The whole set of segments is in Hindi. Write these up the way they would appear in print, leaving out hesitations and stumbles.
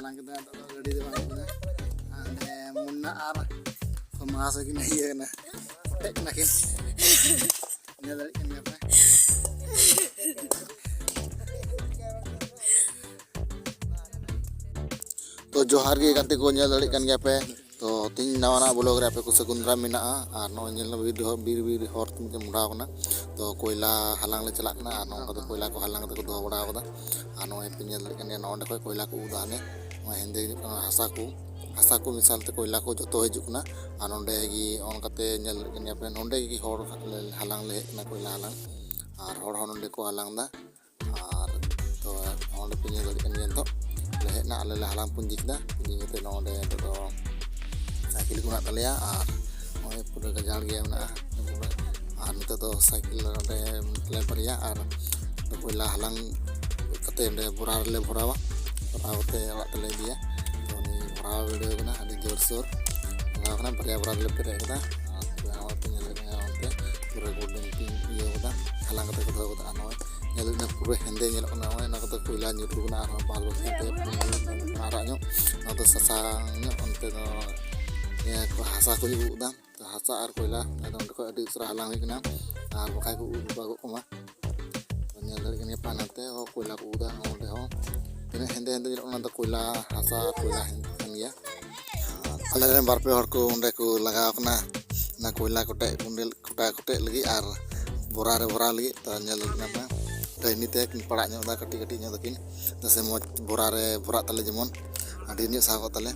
halang kita gadi de bang kita ane munna ar masa kini iya na tek nakin nya dari kan apa तो जोहार गे गाते को ᱧᱮᱞ ᱫᱟᱲᱮᱜ ᱠᱟᱱ ᱜᱮᱭᱟ ᱯᱮ तो तीन नवा ब्लॉग रे आपे को सकुंद्रा मेना और नो ᱧᱮᱞ बीर हर तुम के मुड़ा कना तो कोयला हलांग ले चला कना नो का कोयला को हलांग को दो बड़ा कदा और नो पे ᱧᱮल ᱫᱟᱲᱮᱜ ᱠᱟᱱ नो को कोयला को उदाने नो हेंदे हासा को मिसाल ते कोयला को जतो हिजुक ना और नोंडे गी ऑन कते ᱧᱮल ᱫᱟᱲᱮᱜ ᱠᱟᱱ पे नोंडे गी हर हलांग ले ना कोयला हलांग और हर नोंडे को हलांग दा और तो नोंडे पे ᱧᱮल ᱫᱟᱲᱮᱜ ᱠᱟᱱ तो लेहे ना आले हलांग पुंजी कदा पुंजी कते नोंडे तो साइकिल को ना तलेया और ओए पूरा गजाल गया ना और नितो तो साइकिल रे ले बरिया और कोयला हलांग कते रे बोरा ले भरावा भरावते अड़ा तले दिया तो नि भराव वीडियो कना अभी जोर सोर लगा कना बरिया बोरा ले पेरे कदा और आवते नेले आवते पूरा गोल्डन पिंक ये कदा हलांग कते को दो कदा नो नेले ना पूरा हेंदे नेल कना ओए ना कते कोयला nyutu कना और बाल बसते आरा ᱧᱚᱜ ना तो ससांग ᱧᱚᱜ onte do ya ko hasa ko ibu dah hasa ar koyla ada ko adi usra halang ikna ar bakai ko ubu bago koma nyal dari kene panate ho koyla ko udah onde ho ini hende ona da koyla hasa koyla kan ya ala ren barpe hor ko onde ko laga kena na koyla kote kundel kote lagi ar bora lagi ta nyal kena pa ta ini te kin padak nyok da kati nyok takin ta se mo bora tale jemon adi nyok sa ko tale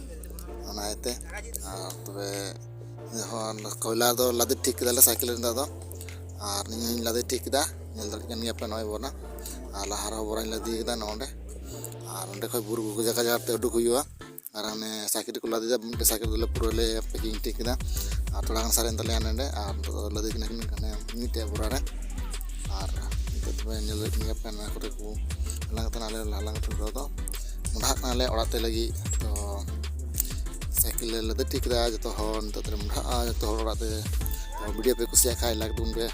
ona ete तबे कोयला दो लादे ठीक कदा साइकिल रे दो और नि लादे ठीक कदा नेल दड़ कन गया पे नय बोना आला हारा बोरा लादे कदा नोंडे और ओंडे खय बुरु गुजा जगह ते उडुक हुआ और ने साइकिल को लादे जब साइकिल ले पूरा ले पैकिंग ठीक कदा और थोड़ा सारेन तले आने और लादे कने नीते बोरा रे और तबे नेल दड़ कन गया पे ना करे को लांग तो मुढा नाले ओड़ाते लगी तो साइकिल ले ठीक दा जतो हन तो मुढा जतो ओड़ाते वीडियो पे कुसिया खाय लाग दुन पे